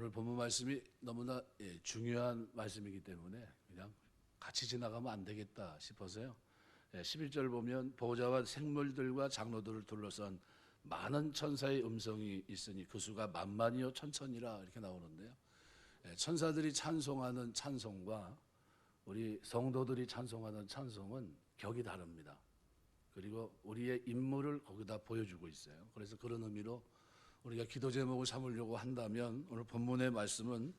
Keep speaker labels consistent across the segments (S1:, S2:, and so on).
S1: 오늘 본문 말씀이 너무나 중요한 말씀이기 때문에 그냥 같이 지나가면 안 되겠다 싶어서요. 11절 보면 보좌와 생물들과 장로들을 둘러싼 많은 천사의 음성이 있으니 그 수가 만만이요 천천이라 이렇게 나오는데요. 천사들이 찬송하는 찬송과 우리 성도들이 찬송하는 찬송은 격이 다릅니다. 그리고 우리의 임무를 거기다 보여주고 있어요. 그래서 그런 의미로 우리가 기도 제목을 삼으려고 한다면 오늘 본문의 말씀은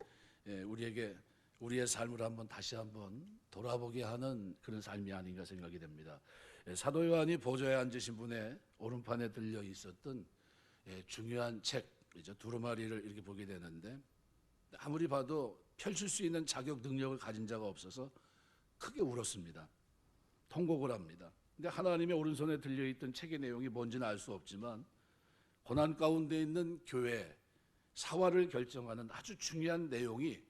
S1: 우리에게 우리의 삶을 다시 한번 돌아보게 하는 그런 삶이 아닌가 생각이 됩니다. 사도 요한이 보좌에 앉으신 분의 오른판에 들려 있었던 중요한 책, 두루마리를 이렇게 보게 되는데 아무리 봐도 펼칠 수 있는 자격 능력을 가진 자가 없어서 크게 울었습니다. 통곡을 합니다. 근데 하나님의 오른손에 들려있던 책의 내용이 뭔지는 알 수 없지만 고난 가운데 있는 교회 사활을 결정하는 아주 중요한 내용이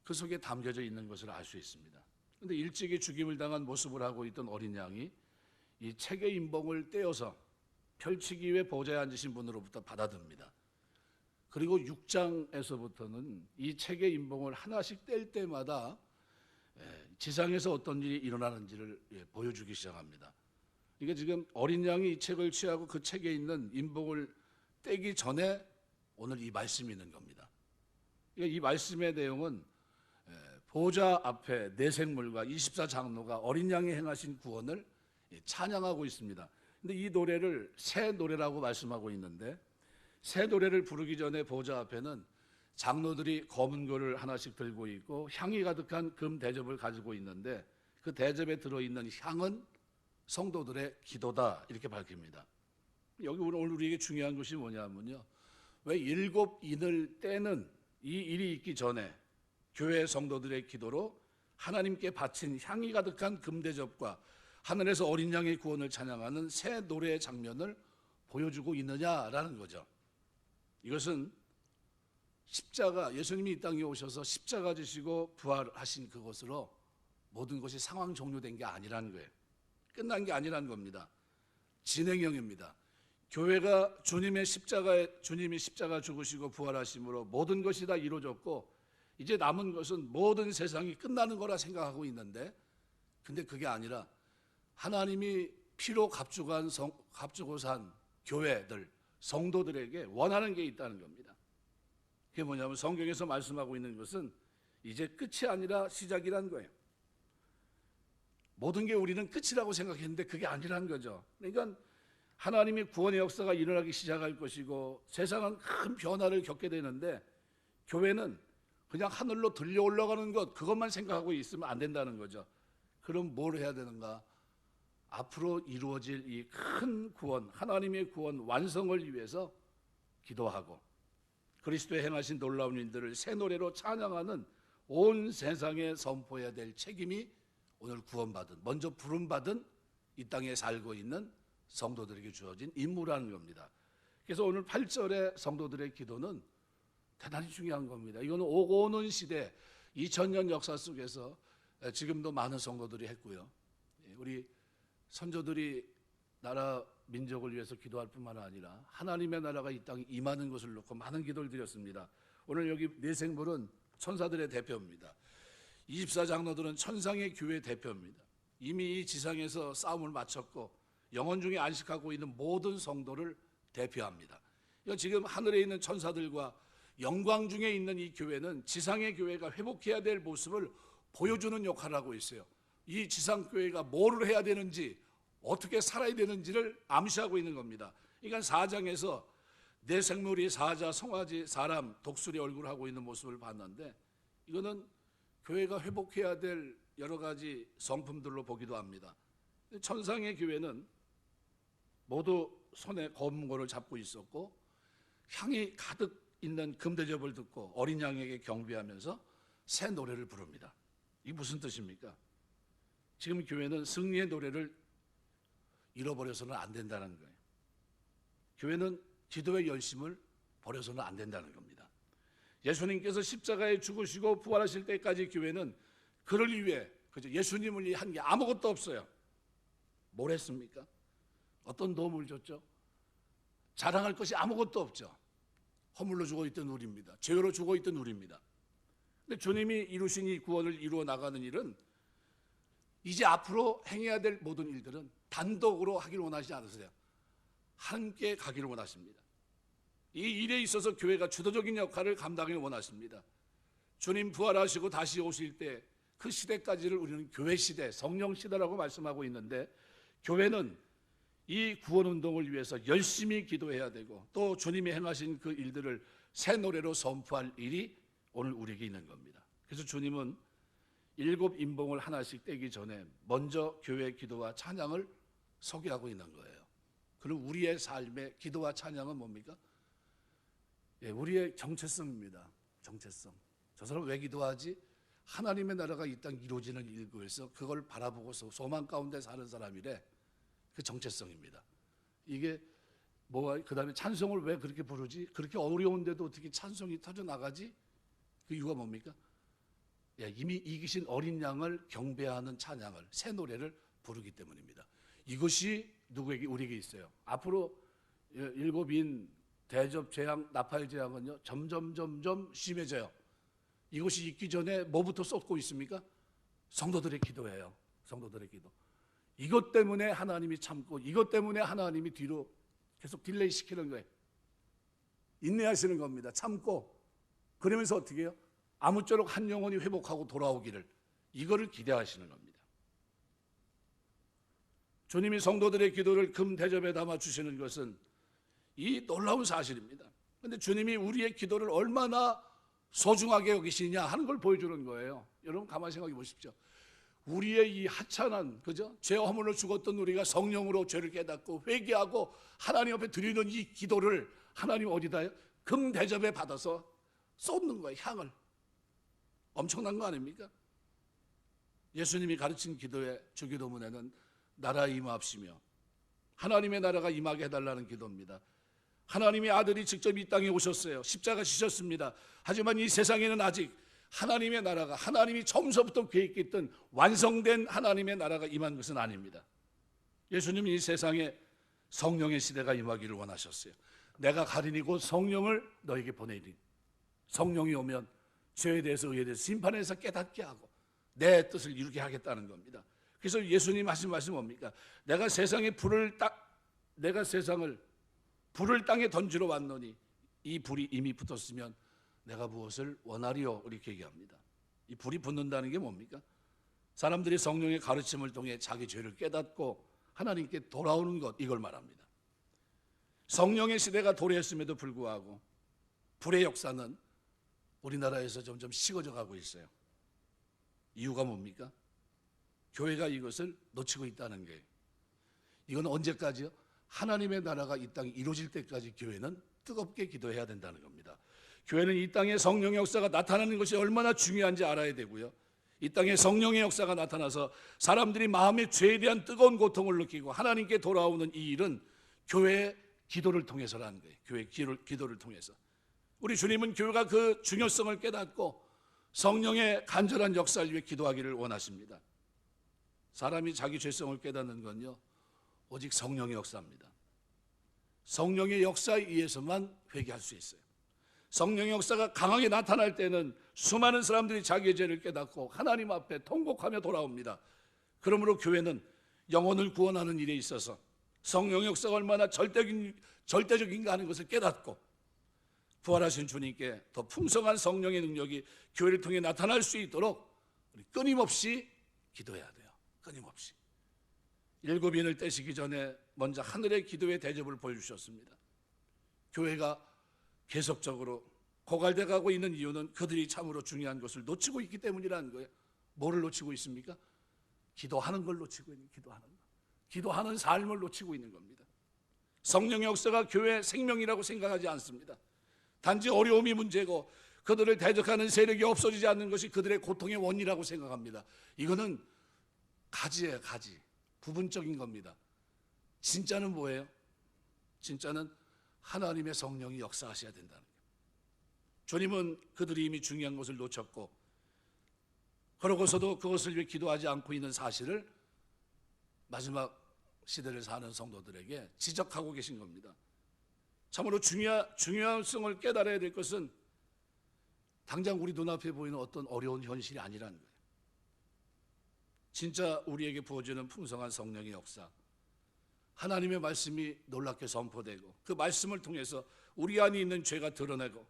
S1: 그 속에 담겨져 있는 것을 알 수 있습니다. 그런데 일찍이 죽임을 당한 모습을 하고 있던 어린 양이 이 책의 인봉을 떼어서 펼치기 위해 보좌에 앉으신 분으로부터 받아듭니다. 그리고 6장에서부터는 이 책의 인봉을 하나씩 뗄 때마다 지상에서 어떤 일이 일어나는지를 보여주기 시작합니다. 이게 지금 어린 양이 이 책을 취하고 그 책에 있는 인봉을 떼기 전에 오늘 이 말씀이 있는 겁니다. 이 말씀의 내용은 보좌 앞에 네 생물과 24장로가 어린 양이 행하신 구원을 찬양하고 있습니다. 근데 이 노래를 새 노래라고 말씀하고 있는데 새 노래를 부르기 전에 보좌 앞에는 장로들이 검은 고를 하나씩 들고 있고 향이 가득한 금 대접을 가지고 있는데 그 대접에 들어있는 향은 성도들의 기도다 이렇게 밝힙니다. 여기 오늘 우리에게 중요한 것이 뭐냐면요, 왜 7인을 떼는 이 일이 있기 전에 교회 성도들의 기도로 하나님께 바친 향이 가득한 금대접과 하늘에서 어린 양의 구원을 찬양하는 새 노래의 장면을 보여주고 있느냐라는 거죠. 이것은 십자가, 예수님이 이 땅에 오셔서 십자가 지시고 부활하신 그것으로 모든 것이 상황 종료된 게 아니라는 거예요. 끝난 게 아니라는 겁니다. 진행형입니다. 교회가 주님이 십자가 죽으시고 부활하심으로 모든 것이 다 이루어졌고 이제 남은 것은 모든 세상이 끝나는 거라 생각하고 있는데, 근데 그게 아니라 하나님이 피로 값주고 산 교회들, 성도들에게 원하는 게 있다는 겁니다. 그게 뭐냐면 성경에서 말씀하고 있는 것은 이제 끝이 아니라 시작이라는 거예요. 모든 게 우리는 끝이라고 생각했는데 그게 아니라는 거죠. 그러니까 하나님의 구원의 역사가 일어나기 시작할 것이고 세상은 큰 변화를 겪게 되는데 교회는 그냥 하늘로 들려 올라가는 것, 그것만 생각하고 있으면 안 된다는 거죠. 그럼 뭘 해야 되는가? 앞으로 이루어질 이 큰 구원, 하나님의 구원 완성을 위해서 기도하고 그리스도의 행하신 놀라운 일들을 새 노래로 찬양하는 온 세상에 선포해야 될 책임이 오늘 구원받은, 먼저 부름받은 이 땅에 살고 있는 성도들에게 주어진 임무라는 겁니다. 그래서 오늘 8절의 성도들의 기도는 대단히 중요한 겁니다. 이거는 오고 오는 시대 2000년 역사 속에서 지금도 많은 성도들이 했고요. 우리 선조들이 나라 민족을 위해서 기도할 뿐만 아니라 하나님의 나라가 이 땅에 임하는 것을 놓고 많은 기도를 드렸습니다. 오늘 여기 네 생물은 천사들의 대표입니다. 24장로들은 천상의 교회 대표입니다. 이미 이 지상에서 싸움을 마쳤고 영원 중에 안식하고 있는 모든 성도를 대표합니다. 지금 하늘에 있는 천사들과 영광 중에 있는 이 교회는 지상의 교회가 회복해야 될 모습을 보여주는 역할을 하고 있어요. 이 지상교회가 뭐를 해야 되는지, 어떻게 살아야 되는지를 암시하고 있는 겁니다. 그러니까 4장에서 내 생물이 사자, 송아지, 사람, 독수리 얼굴을 하고 있는 모습을 봤는데 이거는 교회가 회복해야 될 여러 가지 성품들로 보기도 합니다. 천상의 교회는 모두 손에 검은 고를 잡고 있었고 향이 가득 있는 금대접을 듣고 어린 양에게 경배하면서 새 노래를 부릅니다. 이게 무슨 뜻입니까? 지금 교회는 승리의 노래를 잃어버려서는 안 된다는 거예요. 교회는 기도의 열심을 버려서는 안 된다는 겁니다. 예수님께서 십자가에 죽으시고 부활하실 때까지 교회는 그를 위해 예수님을 위해 한 게 아무것도 없어요. 뭘 했습니까? 어떤 도움을 줬죠? 자랑할 것이 아무것도 없죠. 허물로 죽어있던 우리입니다. 죄로 죽어있던 우리입니다. 근데 주님이 이루신 이 구원을 이루어 나가는 일은 이제 앞으로 행해야 될 모든 일들은 단독으로 하기를 원하지 않으세요. 함께 가기를 원하십니다. 이 일에 있어서 교회가 주도적인 역할을 감당하기를 원하십니다. 주님 부활하시고 다시 오실 때 그 시대까지를 우리는 교회 시대, 성령 시대라고 말씀하고 있는데, 교회는 이 구원 운동을 위해서 열심히 기도해야 되고, 또 주님이 행하신 그 일들을 새 노래로 선포할 일이 오늘 우리에게 있는 겁니다. 그래서 주님은 7 인봉을 하나씩 떼기 전에 먼저 교회의 기도와 찬양을 소개하고 있는 거예요. 그럼 우리의 삶의 기도와 찬양은 뭡니까? 우리의 정체성입니다. 정체성. 저 사람 왜 기도하지? 하나님의 나라가 이 땅 이루어지는 일구에서 그걸 바라보고서 소망 가운데 사는 사람이래. 그 정체성입니다. 이게 뭐가, 그 다음에 찬송을 왜 그렇게 부르지? 그렇게 어려운데도 어떻게 찬송이 터져나가지? 그 이유가 뭡니까? 이미 이기신 어린 양을 경배하는 찬양을, 새 노래를 부르기 때문입니다. 이것이 누구에게? 우리에게 있어요. 앞으로 7인 대접 재앙, 나팔 재앙은요 점점 심해져요. 이것이 있기 전에 뭐부터 쏟고 있습니까? 성도들의 기도예요. 성도들의 기도. 이것 때문에 하나님이 참고, 이것 때문에 하나님이 뒤로 계속 딜레이 시키는 거예요. 인내하시는 겁니다. 참고. 그러면서 어떻게 해요? 아무쪼록 한 영혼이 회복하고 돌아오기를, 이거를 기대하시는 겁니다. 주님이 성도들의 기도를 금 대접에 담아 주시는 것은 이 놀라운 사실입니다. 그런데 주님이 우리의 기도를 얼마나 소중하게 여기시냐 하는 걸 보여주는 거예요. 여러분 가만히 생각해 보십시오. 우리의 이 하찮은, 그죠? 죄 허물로 죽었던 우리가 성령으로 죄를 깨닫고 회개하고 하나님 앞에 드리는 이 기도를 하나님 어디다요? 금 대접에 받아서 쏟는 거예요. 향을. 엄청난 거 아닙니까? 예수님이 가르친 기도의 주기도문에는 나라 임하옵시며 하나님의 나라가 임하게 해달라는 기도입니다. 하나님의 아들이 직접 이 땅에 오셨어요. 십자가 지셨습니다. 하지만 이 세상에는 아직 하나님의 나라가, 하나님이 처음서부터 계획했던 완성된 하나님의 나라가 임한 것은 아닙니다. 예수님이 이 세상에 성령의 시대가 임하기를 원하셨어요. 내가 가리니 곧 성령을 너에게 보내리니, 성령이 오면 죄에 대해서 의에 대해서 심판에서 깨닫게 하고 내 뜻을 이루게 하겠다는 겁니다. 그래서 예수님 하신 말씀이 뭡니까? 내가 세상을 불을 땅에 던지러 왔노니 이 불이 이미 붙었으면 내가 무엇을 원하리요? 이렇게 얘기합니다. 이 불이 붙는다는 게 뭡니까? 사람들이 성령의 가르침을 통해 자기 죄를 깨닫고 하나님께 돌아오는 것, 이걸 말합니다. 성령의 시대가 도래했음에도 불구하고 불의 역사는 우리나라에서 점점 식어져 가고 있어요. 이유가 뭡니까? 교회가 이것을 놓치고 있다는 거예요. 이건 언제까지요? 하나님의 나라가 이 땅에 이루어질 때까지 교회는 뜨겁게 기도해야 된다는 겁니다. 교회는 이 땅에 성령의 역사가 나타나는 것이 얼마나 중요한지 알아야 되고요. 이 땅에 성령의 역사가 나타나서 사람들이 마음의 죄에 대한 뜨거운 고통을 느끼고 하나님께 돌아오는 이 일은 교회의 기도를 통해서라는 거예요. 교회의 기도를 통해서. 우리 주님은 교회가 그 중요성을 깨닫고 성령의 간절한 역사를 위해 기도하기를 원하십니다. 사람이 자기 죄성을 깨닫는 건요, 오직 성령의 역사입니다. 성령의 역사에 의해서만 회개할 수 있어요. 성령의 역사가 강하게 나타날 때는 수많은 사람들이 자기의 죄를 깨닫고 하나님 앞에 통곡하며 돌아옵니다. 그러므로 교회는 영혼을 구원하는 일에 있어서 성령의 역사가 얼마나 절대적인가 하는 것을 깨닫고 부활하신 주님께 더 풍성한 성령의 능력이 교회를 통해 나타날 수 있도록 우리 끊임없이 기도해야 돼요. 끊임없이. 7인을 떼시기 전에 먼저 하늘의 기도의 대접을 보여주셨습니다. 교회가 계속적으로 고갈돼 가고 있는 이유는 그들이 참으로 중요한 것을 놓치고 있기 때문이라는 거예요. 뭐를 놓치고 있습니까? 기도하는 걸 놓치고 있는, 기도하는 삶을 놓치고 있는 겁니다. 성령의 역사가 교회의 생명이라고 생각하지 않습니다. 단지 어려움이 문제고 그들을 대적하는 세력이 없어지지 않는 것이 그들의 고통의 원인이라고 생각합니다. 이거는 가지예요, 가지. 부분적인 겁니다. 진짜는 뭐예요? 진짜는 하나님의 성령이 역사하셔야 된다는 거예요. 주님은 그들이 이미 중요한 것을 놓쳤고 그러고서도 그것을 위해 기도하지 않고 있는 사실을 마지막 시대를 사는 성도들에게 지적하고 계신 겁니다. 참으로 중요성을 깨달아야 될 것은 당장 우리 눈앞에 보이는 어떤 어려운 현실이 아니라는 거예요. 진짜 우리에게 부어지는 풍성한 성령의 역사, 하나님의 말씀이 놀랍게 선포되고 그 말씀을 통해서 우리 안에 있는 죄가 드러나고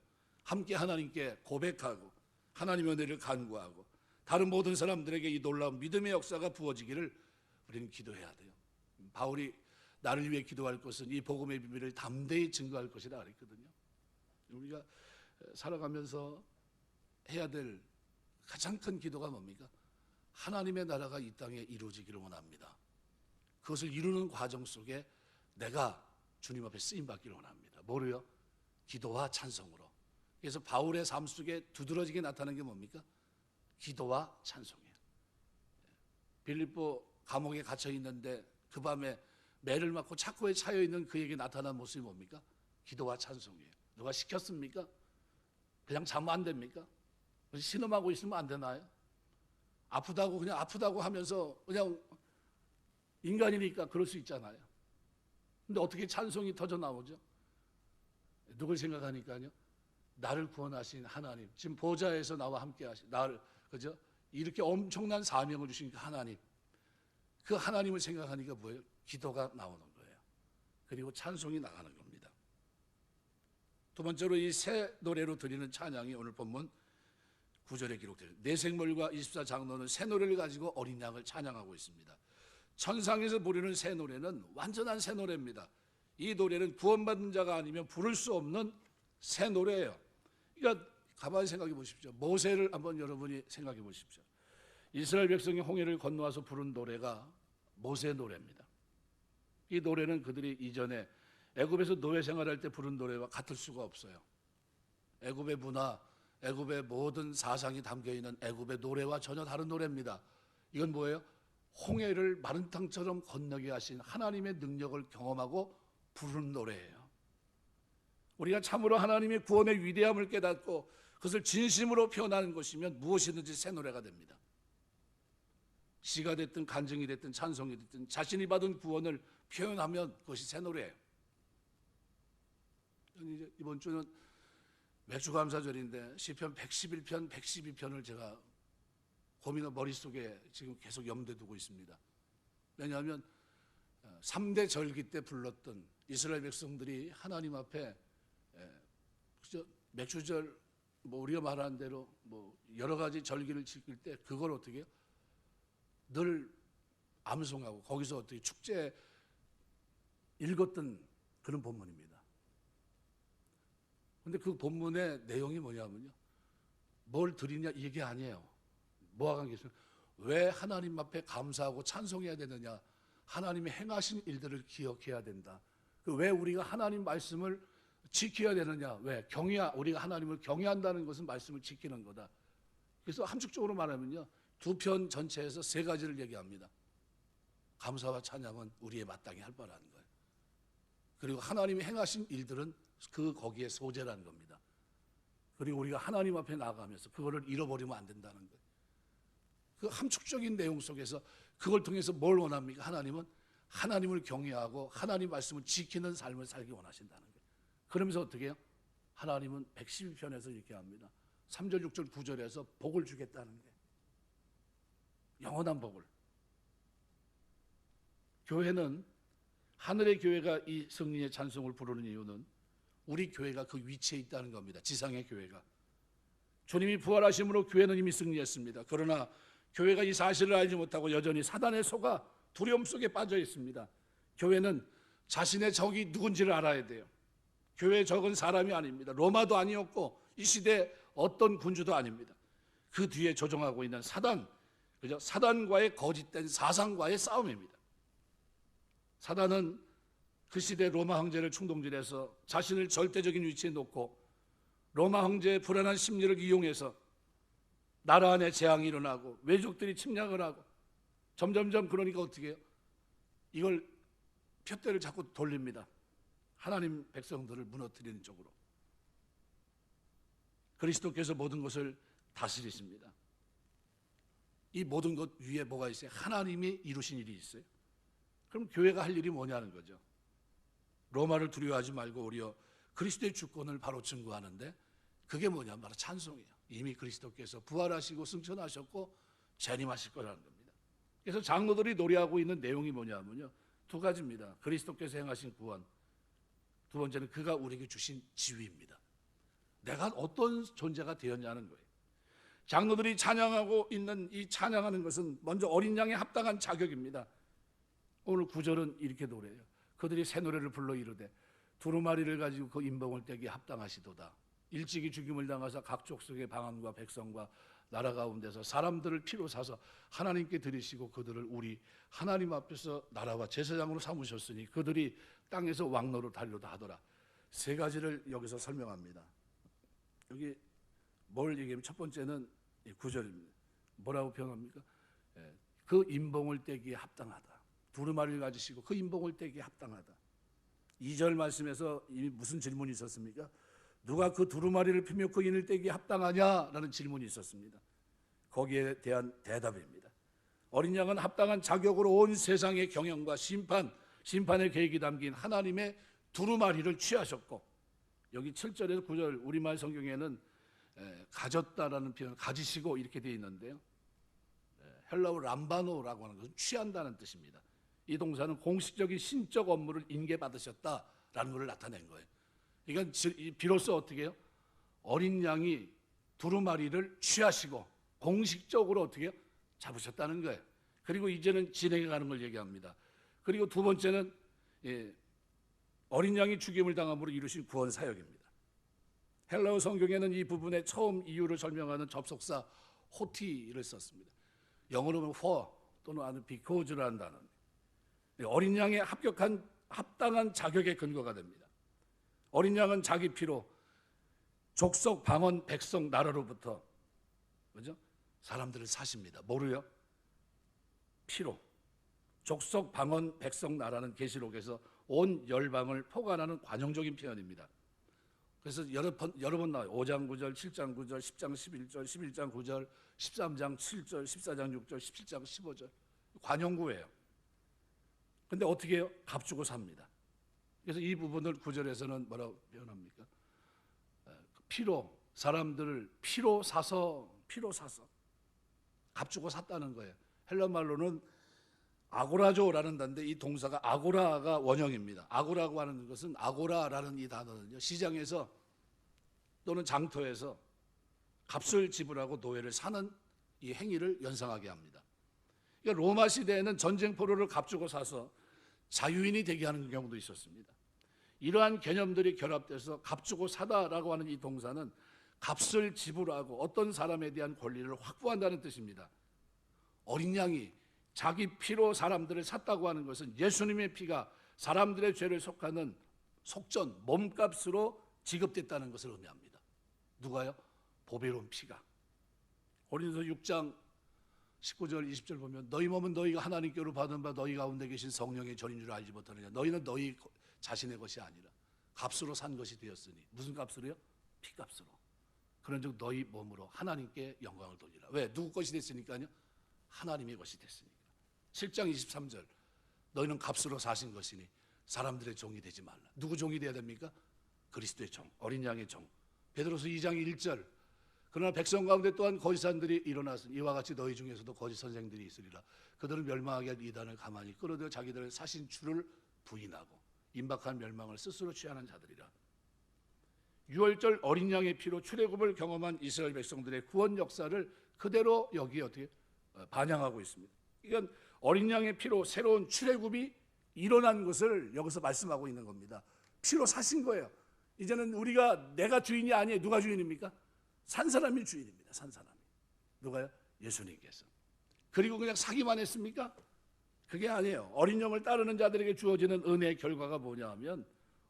S1: 함께 하나님께 고백하고 하나님의 은혜를 간구하고 다른 모든 사람들에게 이 놀라운 믿음의 역사가 부어지기를 우리는 기도해야 돼요. 바울이 나를 위해 기도할 것은 이 복음의 비밀을 담대히 증거할 것이라 그랬거든요. 우리가 살아가면서 해야 될 가장 큰 기도가 뭡니까? 하나님의 나라가 이 땅에 이루어지기를 원합니다. 그것을 이루는 과정 속에 내가 주님 앞에 쓰임받기를 원합니다. 뭐로요? 기도와 찬송으로. 그래서 바울의 삶 속에 두드러지게 나타나는 게 뭡니까? 기도와 찬송이에요. 빌립보 감옥에 갇혀 있는데 그 밤에 매를 맞고 착고에 차여 있는 그에게 나타난 모습이 뭡니까? 기도와 찬송이에요. 누가 시켰습니까? 그냥 자면 안 됩니까? 신음하고 있으면 안 되나요? 아프다고 그냥 아프다고 하면서 그냥 인간이니까 그럴 수 있잖아요. 근데 어떻게 찬송이 터져 나오죠? 누굴 생각하니까요? 나를 구원하신 하나님, 지금 보좌에서 나와 함께 하신 나를, 그죠? 이렇게 엄청난 사명을 주신 그 하나님, 그 하나님을 생각하니까 뭐예요? 기도가 나오는 거예요. 그리고 찬송이 나가는 겁니다. 두 번째로 이 새 노래로 드리는 찬양이 오늘 본문 9절에 기록돼요. 내 생물과 24장로는 새 노래를 가지고 어린 양을 찬양하고 있습니다. 천상에서 부르는 새 노래는 완전한 새 노래입니다. 이 노래는 구원받은 자가 아니면 부를 수 없는 새 노래예요. 그러니까 가만히 생각해 보십시오. 모세를 한번 여러분이 생각해 보십시오. 이스라엘 백성이 홍해를 건너와서 부른 노래가 모세 노래입니다. 이 노래는 그들이 이전에 애굽에서 노예 생활할 때 부른 노래와 같을 수가 없어요. 애굽의 문화, 애굽의 모든 사상이 담겨있는 애굽의 노래와 전혀 다른 노래입니다. 이건 뭐예요? 홍해를 마른 땅처럼 건너게 하신 하나님의 능력을 경험하고 부른 노래예요. 우리가 참으로 하나님의 구원의 위대함을 깨닫고 그것을 진심으로 표현하는 것이면 무엇이든지 새 노래가 됩니다. 시가 됐든 간증이 됐든 찬송이 됐든 자신이 받은 구원을 표현하면 그것이 새 노래예요. 이번 주는 맥주감사절인데 시편 111편, 112편을 제가 고민을 머릿속에 지금 계속 염두에 두고 있습니다. 왜냐하면 3대 절기 때 불렀던 이스라엘 백성들이 하나님 앞에 맥주절, 뭐 우리가 말하는 대로 뭐 여러 가지 절기를 지킬 때 그걸 어떻게 해요? 늘 암송하고 거기서 어떻게 축제 읽었던 그런 본문입니다. 그런데 그 본문의 내용이 뭐냐면요, 뭘 드리냐 이게 아니에요. 뭐와 관계있어요? 왜 하나님 앞에 감사하고 찬송해야 되느냐? 하나님의 행하신 일들을 기억해야 된다. 왜 우리가 하나님 말씀을 지켜야 되느냐? 왜? 우리가 하나님을 경외한다는 것은 말씀을 지키는 거다. 그래서 함축적으로 말하면요, 두 편 전체에서 세 가지를 얘기합니다. 감사와 찬양은 우리의 마땅히 할 바라는 거예요. 그리고 하나님이 행하신 일들은 거기에 소재라는 겁니다. 그리고 우리가 하나님 앞에 나아가면서 그거를 잃어버리면 안 된다는 거예요. 그 함축적인 내용 속에서 그걸 통해서 뭘 원합니까? 하나님은 하나님을 경외하고 하나님 말씀을 지키는 삶을 살기 원하신다는 거예요. 그러면서 어떻게 해요? 하나님은 112편에서 이렇게 합니다. 3절, 6절, 9절에서 복을 주겠다는 거예요. 영원한 복을. 교회는, 하늘의 교회가 이 성령의 찬송을 부르는 이유는 우리 교회가 그 위치에 있다는 겁니다. 지상의 교회가. 주님이 부활하심으로 교회는 이미 승리했습니다. 그러나 교회가 이 사실을 알지 못하고 여전히 사단의 속아 두려움 속에 빠져 있습니다. 교회는 자신의 적이 누군지를 알아야 돼요. 교회의 적은 사람이 아닙니다. 로마도 아니었고 이 시대 어떤 군주도 아닙니다. 그 뒤에 조종하고 있는 사단, 그죠? 사단과의 거짓된 사상과의 싸움입니다. 사단은 그 시대 로마 황제를 충동질해서 자신을 절대적인 위치에 놓고 로마 황제의 불안한 심리를 이용해서 나라 안에 재앙이 일어나고 외족들이 침략을 하고 점점점, 그러니까 어떻게 해요? 이걸 푯대를 자꾸 돌립니다. 하나님 백성들을 무너뜨리는 쪽으로. 그리스도께서 모든 것을 다스리십니다. 이 모든 것 위에 뭐가 있어요? 하나님이 이루신 일이 있어요. 그럼 교회가 할 일이 뭐냐는 거죠. 로마를 두려워하지 말고 오히려 그리스도의 주권을 바로 증거하는데 그게 뭐냐? 바로 찬송이에요. 이미 그리스도께서 부활하시고 승천하셨고 재림하실 거라는 겁니다. 그래서 장로들이 노래하고 있는 내용이 뭐냐면요, 두 가지입니다. 그리스도께서 행하신 구원, 두 번째는 그가 우리에게 주신 지위입니다. 내가 어떤 존재가 되었냐는 거예요. 장로들이 찬양하고 있는 이 찬양하는 것은 먼저 어린 양에 합당한 자격입니다. 오늘 9절은 이렇게 노래해요. 그들이 새 노래를 불러 이르되 두루마리를 가지고 그 인봉을 떼기에 합당하시도다. 일찍이 죽임을 당하사 각 족속의 방언과 백성과 나라 가운데서 사람들을 피로 사서 하나님께 드리시고 그들을 우리 하나님 앞에서 나라와 제사장으로 삼으셨으니 그들이 땅에서 왕노로 달려다 하더라. 세 가지를 여기서 설명합니다. 여기 뭘 얘기하면 첫 번째는 9절입니다. 뭐라고 표현합니까? 그 인봉을 떼기에 합당하다. 두루마리를 가지시고 그 인봉을 떼기에 합당하다. 2절 말씀에서 이미 무슨 질문이 있었습니까? 누가 그 두루마리를 피며 그 인을 떼기에 합당하냐라는 질문이 있었습니다. 거기에 대한 대답입니다. 어린 양은 합당한 자격으로 온 세상의 경영과 심판의 계획이 담긴 하나님의 두루마리를 취하셨고, 여기 7절에서 9절 우리말 성경에는 가졌다라는 표현, 가지시고 이렇게 되어 있는데요, 헬라어 람바노라고 하는 것은 취한다는 뜻입니다. 이 동사는 공식적인 신적 업무를 인계받으셨다라는 것을 나타낸 거예요. 이건 비로소 어떻게 해요? 어린 양이 두루마리를 취하시고 공식적으로 어떻게 해요? 잡으셨다는 거예요. 그리고 이제는 진행해 가는 걸 얘기합니다. 그리고 두 번째는 어린 양이 죽임을 당함으로 이루신 구원 사역입니다. 헬라어 성경에는 이 부분의 처음 이유를 설명하는 접속사 호티를 썼습니다. 영어로는 for 또는 아주 because라는 단어. 어린 양의 합당한 자격의 근거가 됩니다. 어린 양은 자기 피로 족속, 방언, 백성, 나라로부터 그죠? 사람들을 사십니다. 뭐로요? 피로. 족속, 방언, 백성, 나라는 계시록에서 온 열방을 포괄하는 관용적인 표현입니다. 그래서 여러 번 나와요. 5장 9절, 7장 9절, 10장 11절, 11장 9절, 13장 7절, 14장 6절, 17장 15절. 관용구예요. 근데 어떻게 해요? 값주고 삽니다. 그래서 이 부분을 9절에서는 뭐라고 표현합니까? 피로, 사람들을 피로 사서 값주고 샀다는 거예요. 헬라 말로는 아고라조라는 단데 이 동사가 아고라가 원형입니다. 아고라고 하는 것은 아고라라는 이 단어는요, 시장에서 또는 장터에서 값을 지불하고 노예를 사는 이 행위를 연상하게 합니다. 그러니까 로마 시대에는 전쟁 포로를 값주고 사서 자유인이 되게 하는 경우도 있었습니다. 이러한 개념들이 결합돼서 값주고 사다라고 하는 이 동사는 값을 지불하고 어떤 사람에 대한 권리를 확보한다는 뜻입니다. 어린 양이 자기 피로 사람들을 샀다고 하는 것은 예수님의 피가 사람들의 죄를 속하는 속전, 몸값으로 지급됐다는 것을 의미합니다. 누가요? 보배로운 피가. 고린도서 6장 19절 20절 보면 너희 몸은 너희가 하나님께로 받은 바 너희 가운데 계신 성령의 전인 줄 알지 못하느냐. 너희는 너희 자신의 것이 아니라 값으로 산 것이 되었으니. 무슨 값으로요? 피값으로. 그런즉 너희 몸으로 하나님께 영광을 돌리라. 왜? 누구 것이 됐으니까요? 하나님의 것이 됐으니까. 7장 23절 너희는 값으로 사신 것이니 사람들의 종이 되지 말라. 누구 종이 되어야 됩니까? 그리스도의 종, 어린 양의 종. 베드로서 2장 1절 그러나 백성 가운데 또한 거짓 선들이 일어났으니 이와 같이 너희 중에서도 거짓 선생들이 있으리라. 그들은 멸망하게 할 이단을 가만히 끌어들여 자기들을 사신 주를 부인하고 임박한 멸망을 스스로 취하는 자들이라. 6월절 어린 양의 피로 출애굽을 경험한 이스라엘 백성들의 구원 역사를 그대로 여기에 어떻게 반영하고 있습니다. 이건 어린 양의 피로 새로운 출애굽이 일어난 것을 여기서 말씀하고 있는 겁니다. 피로 사신 거예요. 이제는 우리가 내가 주인이 아니에요. 누가 주인입니까? 산 사람이 주인입니다. 산 사람이. 누가요? 예수님께서. 그리고 그냥 사기만 했습니까? 그게 아니에요. 어린 영을 따르는 자들에게 주어지는 은혜의 결과가 뭐냐 하면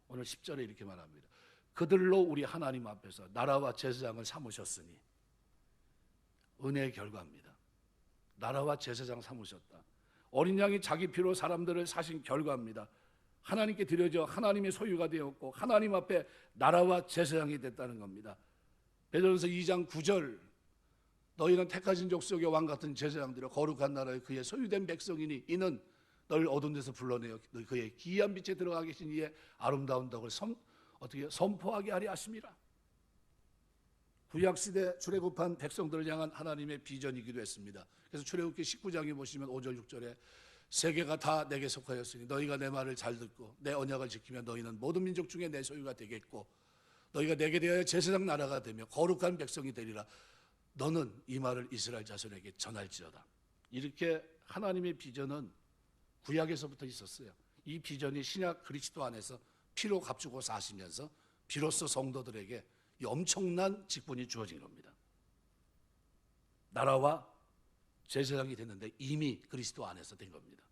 S1: 오늘 10절에 이렇게 말합니다. 그들로 우리 하나님 앞에서 나라와 제사장을 삼으셨으니. 은혜의 결과입니다. 나라와 제사장 삼으셨다. 어린 양이 자기 피로 사람들을 사신 결과입니다. 하나님께 드려져 하나님의 소유가 되었고 하나님 앞에 나라와 제사장이 됐다는 겁니다. 베드로전서 2장 9절 너희는 택하신 족속의 왕 같은 제사장들이여 거룩한 나라의 그의 소유된 백성이니 이는 너를 어두운 데서 불러내어 그의 기이한 빛에 들어가 계신 이의 아름다운 덕을 어떻게 선포하게 하리 하심이라. 구약시대 출애굽한 백성들을 향한 하나님의 비전이기도 했습니다. 그래서 출애굽기 19장에 보시면 5절 6절에 세계가 다 내게 속하였으니 너희가 내 말을 잘 듣고 내 언약을 지키면 너희는 모든 민족 중에 내 소유가 되겠고 너희가 내게 대하여 제사장 나라가 되며 거룩한 백성이 되리라. 너는 이 말을 이스라엘 자손에게 전할지어다. 이렇게 하나님의 비전은 구약에서부터 있었어요. 이 비전이 신약 그리스도 안에서 피로 값주고 사시면서 비로소 성도들에게 이 엄청난 직분이 주어진 겁니다. 나라와 제사장이 됐는데 이미 그리스도 안에서 된 겁니다.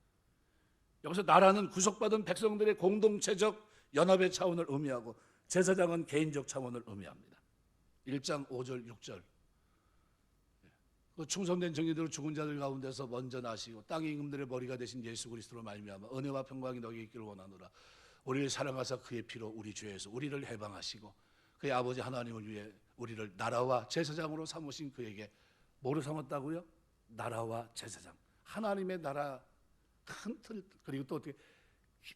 S1: 여기서 나라는 구속받은 백성들의 공동체적 연합의 차원을 의미하고 제사장은 개인적 차원을 의미합니다. 1장 5절 6절 그 충성된 정의대로 죽은 자들 가운데서 먼저 나시고 땅의 임금들의 머리가 되신 예수 그리스도로 말미암아 은혜와 평강이 너희에게 있기를 원하노라. 우리를 사랑하사 그의 피로 우리 죄에서 우리를 해방하시고 그의 아버지 하나님을 위해 우리를 나라와 제사장으로 삼으신 그에게 뭐로 삼았다고요? 나라와 제사장. 하나님의 나라 큰 틀, 그리고 또 어떻게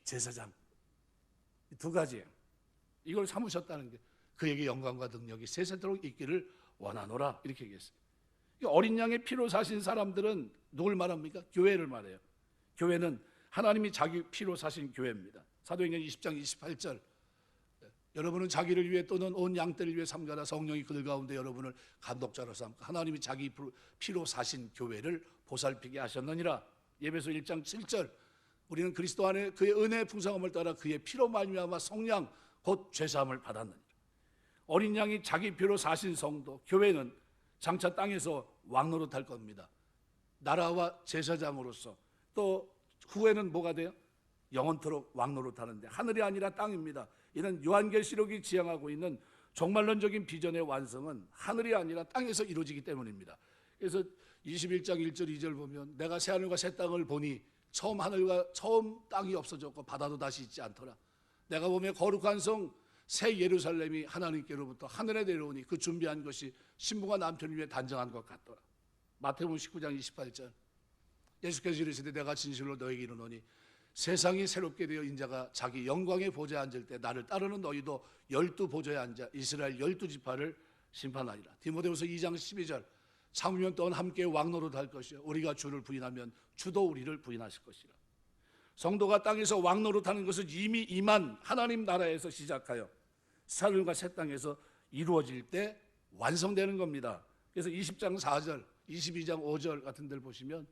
S1: 제사장, 이 두 가지예요. 이걸 삼으셨다는 게 그에게 영광과 능력이 세세토록 있기를 원하노라 이렇게 얘기했어요. 어린 양의 피로 사신 사람들은 누굴 말합니까? 교회를 말해요. 교회는 하나님이 자기 피로 사신 교회입니다. 사도행전 20장 28절 여러분은 자기를 위해 또는 온 양떼를 위해 삼가라. 성령이 그들 가운데 여러분을 감독자로 삼고 하나님이 자기 피로 사신 교회를 보살피게 하셨느니라. 예배서 1장 7절 우리는 그리스도 안에 그의 은혜의 풍성함을 따라 그의 피로 말미암아 성량 곧 죄사함을 받았느니라. 어린 양이 자기 피로 사신 성도 교회는 장차 땅에서 왕노릇할 겁니다. 나라와 제사장으로서 또 후에는 뭐가 돼요? 영원토록 왕노릇하는데 하늘이 아니라 땅입니다. 이는 요한계시록이 지향하고 있는 종말론적인 비전의 완성은 하늘이 아니라 땅에서 이루어지기 때문입니다. 그래서 21장 1절 2절 보면 내가 새하늘과 새 땅을 보니 처음 하늘과 처음 땅이 없어졌고 바다도 다시 있지 않더라. 내가 보면 거룩한 성 새 예루살렘이 하나님께로부터 하늘에 내려오니 그 준비한 것이 신부가 남편을 위해 단정한 것 같더라. 마태복음 19장 28절 예수께서 이르시되 내가 진실로 너에게 이르노니 세상이 새롭게 되어 인자가 자기 영광의 보좌에 앉을 때 나를 따르는 너희도 12보좌에 앉아 이스라엘 12지파를 심판하리라. 디모데후서 2장 12절 참으면 또한 함께 왕노릇할 것이요 우리가 주를 부인하면 주도 우리를 부인하실 것이라. 성도가 땅에서 왕노릇하는 것은 이미 임한 하나님 나라에서 시작하여 하늘과 새 땅에서 이루어질 때 완성되는 겁니다. 그래서 20장 4절 22장 5절 같은 데를 보시면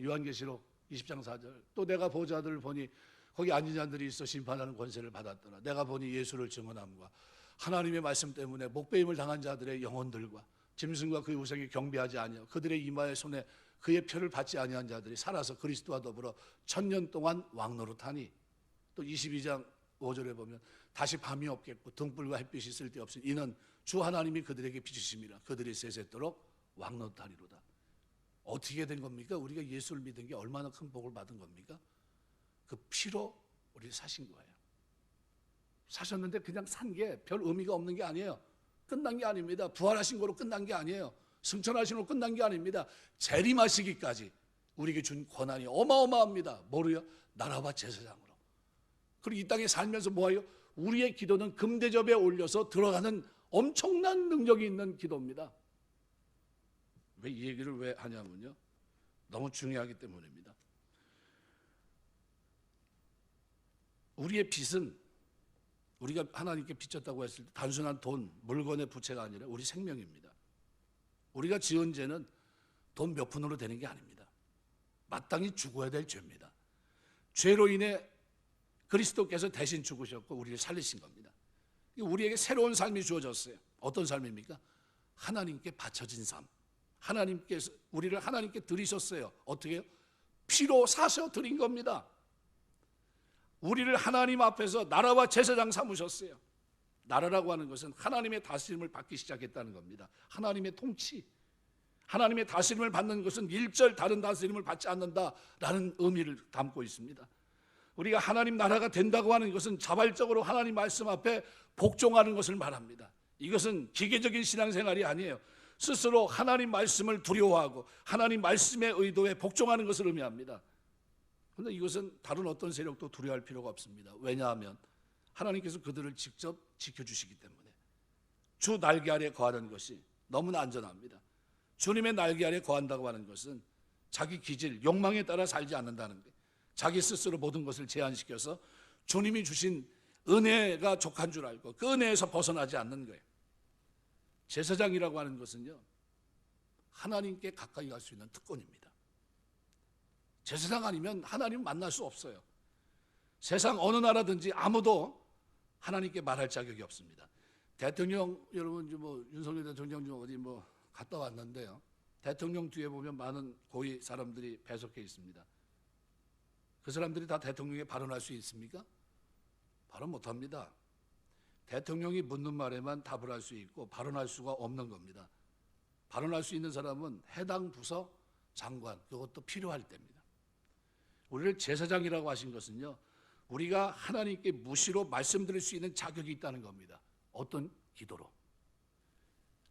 S1: 요한계시록 20장 4절 또 내가 보좌들을 보니 거기 앉은 자들이 있어 심판하는 권세를 받았더라. 내가 보니 예수를 증언함과 하나님의 말씀 때문에 목배임을 당한 자들의 영혼들과 짐승과 그의 우상에 경배하지 아니하고 그들의 이마의 손에 그의 표를 받지 아니한 자들이 살아서 그리스도와 더불어 1000년 동안 왕노릇하니 또 22장 5절에 보면 다시 밤이 없겠고 등불과 햇빛이 쓸데없으니 이는 주 하나님이 그들에게 비추심이라. 그들이 세세토록 왕노릇하리로다. 어떻게 된 겁니까? 우리가 예수를 믿은 게 얼마나 큰 복을 받은 겁니까? 그 피로 우리를 사신 거예요. 사셨는데 그냥 산 게 별 의미가 없는 게 아니에요. 끝난 게 아닙니다. 부활하신 거로 끝난 게 아니에요. 승천하신 거로 끝난 게 아닙니다. 재림하시기까지 우리에게 준 권한이 어마어마합니다. 뭐로요? 나라와 제사장으로. 그리고 이 땅에 살면서 뭐예요? 우리의 기도는 금대접에 올려서 들어가는 엄청난 능력이 있는 기도입니다. 왜 이 얘기를 왜 하냐면요, 너무 중요하기 때문입니다. 우리의 빚은 우리가 하나님께 빚졌다고 했을 때 단순한 돈, 물건의 부채가 아니라 우리 생명입니다. 우리가 지은 죄는 돈 몇 푼으로 되는 게 아닙니다. 마땅히 죽어야 될 죄입니다. 죄로 인해 그리스도께서 대신 죽으셨고 우리를 살리신 겁니다. 우리에게 새로운 삶이 주어졌어요. 어떤 삶입니까? 하나님께 바쳐진 삶. 하나님께서 우리를 하나님께 드리셨어요. 어떻게? 피로 사셔 드린 겁니다. 우리를 하나님 앞에서 나라와 제사장 삼으셨어요. 나라라고 하는 것은 하나님의 다스림을 받기 시작했다는 겁니다. 하나님의 통치, 하나님의 다스림을 받는 것은 일절 다른 다스림을 받지 않는다라는 의미를 담고 있습니다. 우리가 하나님 나라가 된다고 하는 것은 자발적으로 하나님 말씀 앞에 복종하는 것을 말합니다. 이것은 기계적인 신앙생활이 아니에요. 스스로 하나님 말씀을 두려워하고 하나님 말씀의 의도에 복종하는 것을 의미합니다. 그런데 이것은 다른 어떤 세력도 두려워할 필요가 없습니다. 왜냐하면 하나님께서 그들을 직접 지켜주시기 때문에 주 날개 아래 거하는 것이 너무나 안전합니다. 주님의 날개 아래 거한다고 하는 것은 자기 기질, 욕망에 따라 살지 않는다는 거예요. 자기 스스로 모든 것을 제한시켜서 주님이 주신 은혜가 족한 줄 알고 그 은혜에서 벗어나지 않는 거예요. 제사장이라고 하는 것은요, 하나님께 가까이 갈 수 있는 특권입니다. 제사장 아니면 하나님 만날 수 없어요. 세상 어느 나라든지 아무도 하나님께 말할 자격이 없습니다. 대통령, 여러분 윤석열 대통령 좀 어디 갔다 왔는데요, 대통령 뒤에 보면 많은 고위 사람들이 배석해 있습니다. 그 사람들이 다 대통령에 발언할 수 있습니까? 발언 못합니다. 대통령이 묻는 말에만 답을 할 수 있고 발언할 수가 없는 겁니다. 발언할 수 있는 사람은 해당 부서 장관, 그것도 필요할 때입니다. 우리를 제사장이라고 하신 것은요, 우리가 하나님께 무시로 말씀드릴 수 있는 자격이 있다는 겁니다. 어떤 기도로.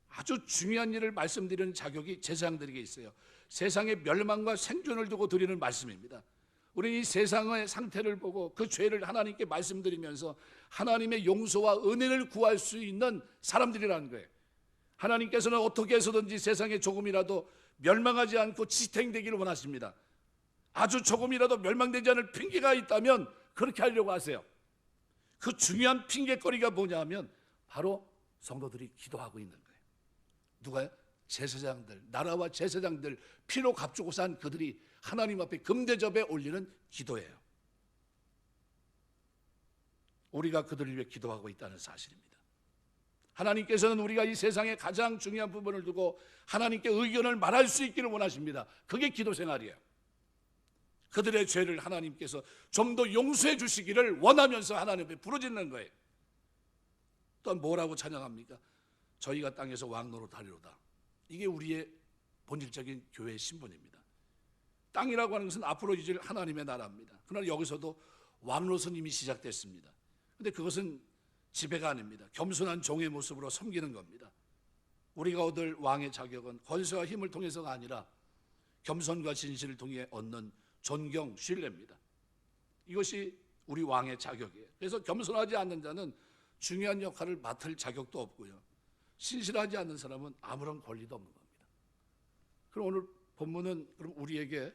S1: 아주 중요한 일을 말씀드리는 자격이 제사장들에게 있어요. 세상의 멸망과 생존을 두고 드리는 말씀입니다. 우리는 이 세상의 상태를 보고 그 죄를 하나님께 말씀드리면서 하나님의 용서와 은혜를 구할 수 있는 사람들이라는 거예요. 하나님께서는 어떻게 해서든지 세상에 조금이라도 멸망하지 않고 지탱되기를 원하십니다. 아주 조금이라도 멸망되지 않을 핑계가 있다면 그렇게 하려고 하세요. 그 중요한 핑계거리가 뭐냐 하면 바로 성도들이 기도하고 있는 거예요. 누가요? 제사장들, 나라와 제사장들, 피로 값주고 산 그들이 하나님 앞에 금대접에 올리는 기도예요. 우리가 그들을 위해 기도하고 있다는 사실입니다. 하나님께서는 우리가 이 세상의 가장 중요한 부분을 두고 하나님께 의견을 말할 수 있기를 원하십니다. 그게 기도 생활이에요. 그들의 죄를 하나님께서 좀 더 용서해 주시기를 원하면서 하나님 앞에 부르짖는 거예요. 또한 뭐라고 찬양합니까? 저희가 땅에서 왕노릇하리로다. 이게 우리의 본질적인 교회의 신분입니다. 땅이라고 하는 것은 앞으로 이제 하나님의 나라입니다. 그러나 여기서도 왕노릇은 이미 시작됐습니다. 그런데 그것은 지배가 아닙니다. 겸손한 종의 모습으로 섬기는 겁니다. 우리가 얻을 왕의 자격은 권세와 힘을 통해서가 아니라 겸손과 진실을 통해 얻는 존경, 신뢰입니다. 이것이 우리 왕의 자격이에요. 그래서 겸손하지 않는 자는 중요한 역할을 맡을 자격도 없고요, 신실하지 않는 사람은 아무런 권리도 없는 겁니다. 그럼 오늘 본문은 그럼 우리에게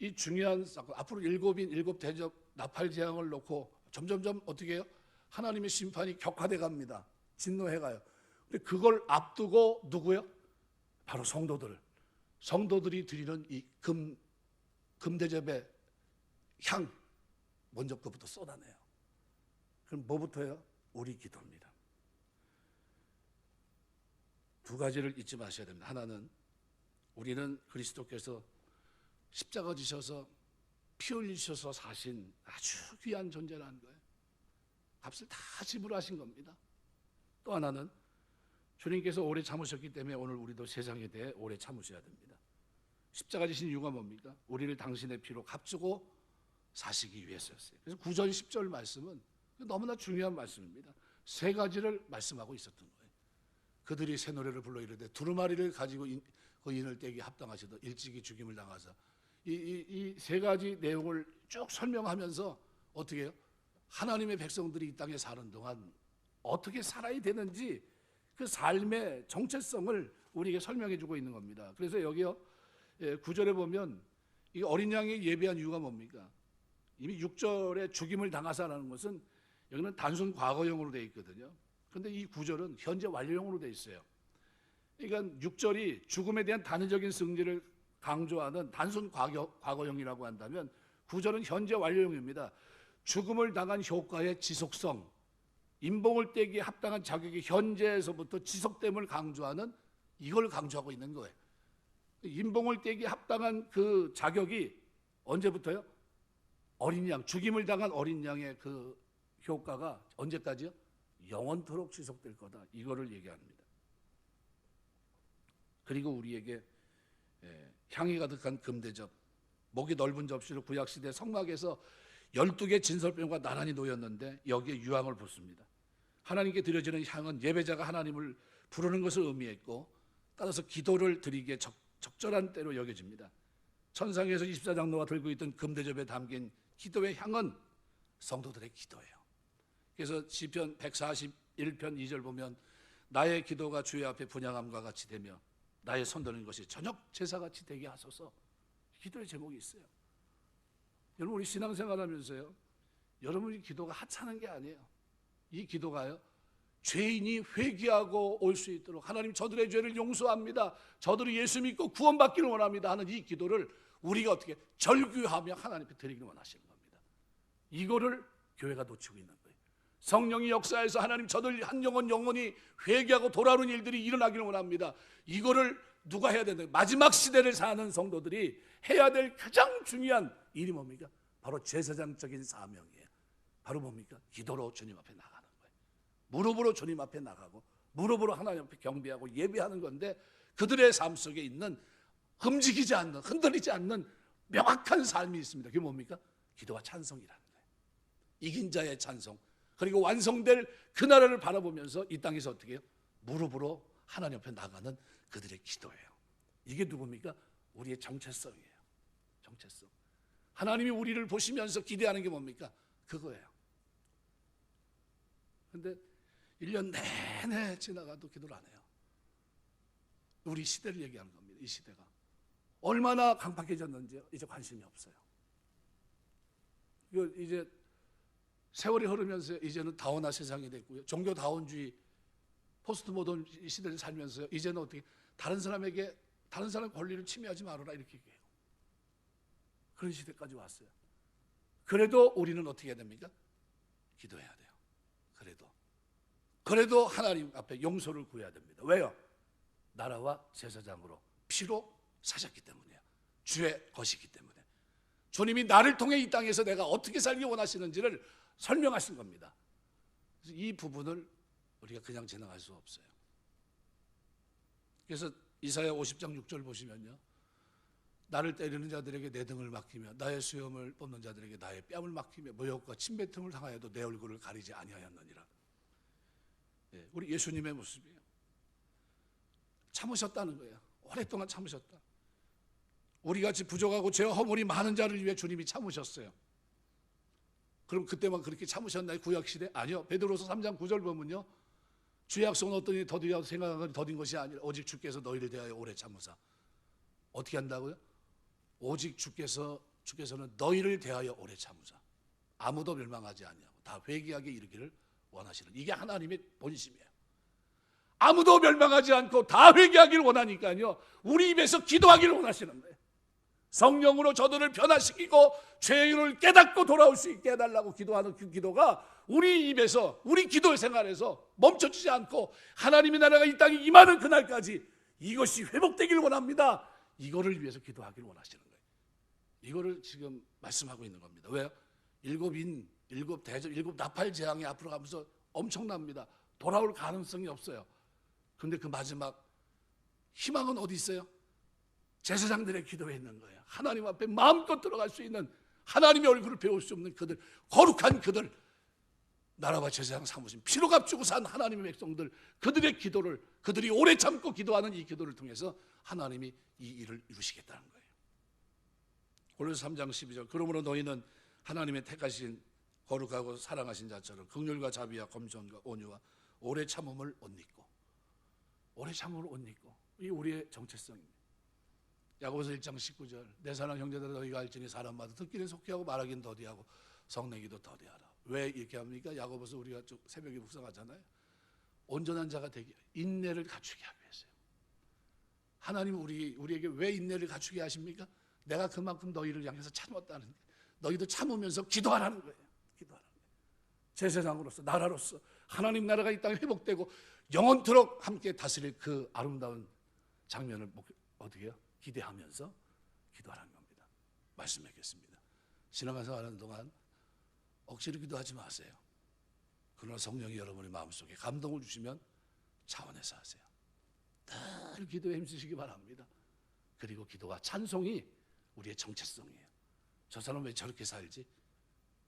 S1: 이 중요한 사건, 앞으로 일곱 대접 나팔 재앙을 놓고 점점점 어떻게 해요? 하나님의 심판이 격화돼 갑니다. 진노해 가요. 근데 그걸 앞두고 누구요? 바로 성도들이 드리는 이 금대접의 향, 먼저 그부터 쏟아내요. 그럼 뭐부터요? 우리 기도입니다. 두 가지를 잊지 마셔야 됩니다. 하나는 우리는 그리스도께서 십자가 지셔서 피 흘리셔서 사신 아주 귀한 존재라는 거예요. 값을 다 지불하신 겁니다. 또 하나는 주님께서 오래 참으셨기 때문에 오늘 우리도 세상에 대해 오래 참으셔야 됩니다. 십자가 지신 이유가 뭡니까? 우리를 당신의 피로 값주고 사시기 위해서였어요. 그래서 9절 10절 말씀은 너무나 중요한 말씀입니다. 세 가지를 말씀하고 있었던 거예요. 그들이 새 노래를 불러 이르되 두루마리를 가지고 그 인을 떼기 합당하시더 일찍이 죽임을 당하사, 이 세 가지 내용을 쭉 설명하면서 어떻게 해요? 하나님의 백성들이 이 땅에 사는 동안 어떻게 살아야 되는지 그 삶의 정체성을 우리에게 설명해 주고 있는 겁니다. 그래서 여기요 9절에 보면 이 어린 양이 예배한 이유가 뭡니까? 이미 6절에 죽임을 당하사라는 것은 여기는 단순 과거형으로 되어 있거든요. 그런데 이 9절은 현재 완료형으로 되어 있어요. 그러니까 6절이 죽음에 대한 단회적인 승리를 강조하는 단순 과거형이라고 한다면 9절은 현재 완료형입니다. 죽음을 당한 효과의 지속성, 인봉을 떼기에 합당한 자격이 현재에서부터 지속됨을 강조하는, 이걸 강조하고 있는 거예요. 인봉을 떼기에 합당한 그 자격이 언제부터요? 어린 양, 죽임을 당한 어린 양의 그 효과가 언제까지요? 영원토록 지속될 거다. 이거를 얘기합니다. 그리고 우리에게 향이 가득한 금대접, 목이 넓은 접시로 구약시대 성막에서 12개 진설병과 나란히 놓였는데 여기에 유황을 붓습니다. 하나님께 드려지는 향은 예배자가 하나님을 부르는 것을 의미했고, 따라서 기도를 드리기에 적절한 때로 여겨집니다. 천상에서 24장로가 들고 있던 금대접에 담긴 기도의 향은 성도들의 기도예요. 그래서 시편 141편 2절 보면 나의 기도가 주의 앞에 분향함과 같이 되며 나의 손드는 것이 저녁 제사같이 되게 하소서. 기도의 제목이 있어요. 여러분, 우리 신앙생활하면서요, 여러분이 기도가 하찮은 게 아니에요. 이 기도가요, 죄인이 회개하고 올 수 있도록 하나님 저들의 죄를 용서합니다, 저들이 예수 믿고 구원받기를 원합니다 하는 이 기도를 우리가 어떻게 절규하며 하나님 앞에 드리기를 원하시는 겁니다. 이거를 교회가 놓치고 있는 거예요. 성령이 역사해서 하나님 저들 한 영혼이 회개하고 돌아오는 일들이 일어나기를 원합니다. 이거를 누가 해야 되는데, 마지막 시대를 사는 성도들이 해야 될 가장 중요한 일이 뭡니까? 바로 제사장적인 사명이에요. 바로 뭡니까? 기도로 주님 앞에 나가는 거예요. 무릎으로 주님 앞에 나가고 무릎으로 하나님 앞에 경배하고 예배하는 건데, 그들의 삶 속에 있는 흠지기지 않는, 흔들리지 않는 명확한 삶이 있습니다. 그게 뭡니까? 기도와 찬송이라는 거예요. 이긴 자의 찬송, 그리고 완성될 그 나라를 바라보면서 이 땅에서 어떻게 해요? 무릎으로 하나님 앞에 나가는 그들의 기도예요. 이게 누굽니까? 우리의 정체성이에요. 정체성. 하나님이 우리를 보시면서 기대하는 게 뭡니까? 그거예요. 근데 1년 내내 지나가도 기도를 안 해요. 우리 시대를 얘기하는 겁니다. 이 시대가 얼마나 강팍해졌는지 이제 관심이 없어요. 이거 이제 세월이 흐르면서 이제는 다원화 세상이 됐고요. 종교 다원주의, 포스트 모던 시대를 살면서 이제는 어떻게 다른 사람에게 다른 사람 권리를 침해하지 말아라 이렇게 얘기해요. 그런 시대까지 왔어요. 그래도 우리는 어떻게 해야 됩니까? 기도해야 돼요. 그래도 하나님 앞에 용서를 구해야 됩니다. 왜요? 나라와 제사장으로 피로 사셨기 때문이에요. 주의 것이기 때문에. 주님이 나를 통해 이 땅에서 내가 어떻게 살기 원하시는지를 설명하신 겁니다. 그래서 이 부분을 우리가 그냥 지나갈 수 없어요. 그래서 이사야 50장 6절 보시면요, 나를 때리는 자들에게 내 등을 맡기며 나의 수염을 뽑는 자들에게 나의 뺨을 맡기며 모욕과 침뱉음을 당하여도 내 얼굴을 가리지 아니하였느니라. 우리 예수님의 모습이에요. 참으셨다는 거예요. 오랫동안 참으셨다. 우리같이 부족하고 죄와 허물이 많은 자를 위해 주님이 참으셨어요. 그럼 그때만 그렇게 참으셨나요? 구약시대? 아니요. 베드로서 3장 9절 보면요, 주의 약속은 어떠니 더디어 생각하거니 더딘 것이 아니라 오직 주께서 너희를 대하여 오래 참으사. 어떻게 한다고요? 오직 주께서는 너희를 대하여 오래 참으사. 아무도 멸망하지 아니하고 다 회개하게 이르기를 원하시는, 이게 하나님의 본심이에요. 아무도 멸망하지 않고 다 회개하기를 원하니까요, 우리 입에서 기도하기를 원하시는 거예요. 성령으로 저들을 변화시키고 죄를 깨닫고 돌아올 수 있게 해달라고 기도하는 그 기도가 우리 입에서, 우리 기도 생활에서 멈춰지지 않고 하나님의 나라가 이 땅에 임하는 그날까지 이것이 회복되기를 원합니다. 이거를 위해서 기도하기를 원하시는 거예요. 이거를 지금 말씀하고 있는 겁니다. 왜요? 일곱 대접, 일곱 나팔 재앙이 앞으로 가면서 엄청납니다. 돌아올 가능성이 없어요. 그런데 그 마지막 희망은 어디 있어요? 제사장들의 기도에 있는 거예요. 하나님 앞에 마음껏 들어갈 수 있는, 하나님의 얼굴을 배울 수 없는 그들, 거룩한 그들, 나라와 제사장 삼으신 피로 값주고 산 하나님의 백성들, 그들의 기도를, 그들이 오래 참고 기도하는 이 기도를 통해서 하나님이 이 일을 이루시겠다는 거예요. 골로새 3장 12절, 그러므로 너희는 하나님의 택하신 거룩하고 사랑하신 자처럼 긍휼과 자비와 겸손과 온유와 오래 참음을 옷 입고, 오래 참음을 옷 입고, 이 우리의 정체성입니다. 야고보서 1장 19절, 내 사랑 형제들아 너희가 알지니 사람마다 듣기는 속히하고 말하기는 더디하고 성내기도 더디하라. 왜 이렇게 합니까? 야고보서 우리가 좀 새벽에 묵상하잖아요. 온전한 자가 되기, 인내를 갖추게 하기 위해서요. 하나님은 우리에게 왜 인내를 갖추게 하십니까? 내가 그만큼 너희를 향해서 참았다는 거예요. 너희도 참으면서 기도하라는 거예요. 기도하라는 거예요. 제사장으로서, 나라로서 하나님 나라가 이 땅에 회복되고 영원토록 함께 다스릴 그 아름다운 장면을 어떻게 해요? 기대하면서 기도하라는 겁니다. 말씀하겠습니다. 신앙생활 하는 동안 억지로 기도하지 마세요. 그러나 성령이 여러분의 마음속에 감동을 주시면 차원에서 하세요. 늘 기도에 힘쓰시기 바랍니다. 그리고 기도와 찬송이 우리의 정체성이에요. 저 사람 왜 저렇게 살지?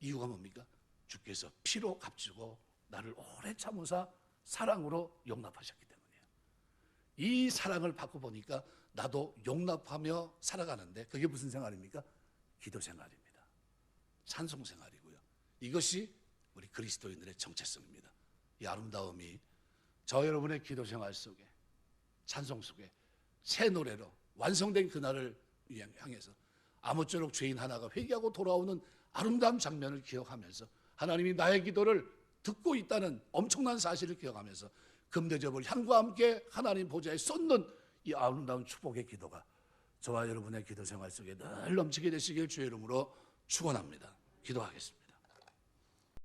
S1: 이유가 뭡니까? 주께서 피로 값주고 나를 오래 참으사 사랑으로 용납하셨기 때문이에요. 이 사랑을 받고 보니까 나도 용납하며 살아가는데, 그게 무슨 생활입니까? 기도 생활입니다. 찬송 생활이고요. 이것이 우리 그리스도인들의 정체성입니다. 이 아름다움이 저 여러분의 기도 생활 속에, 찬송 속에 새 노래로 완성된 그날을 향해서 아무쪼록 죄인 하나가 회개하고 돌아오는 아름다운 장면을 기억하면서 하나님이 나의 기도를 듣고 있다는 엄청난 사실을 기억하면서 금대접을 향과 함께 하나님 보좌에 쏟는 이 아름다운 축복의 기도가 저와 여러분의 기도 생활 속에 늘 넘치게 되시길 주의 이름으로 축원합니다. 기도하겠습니다.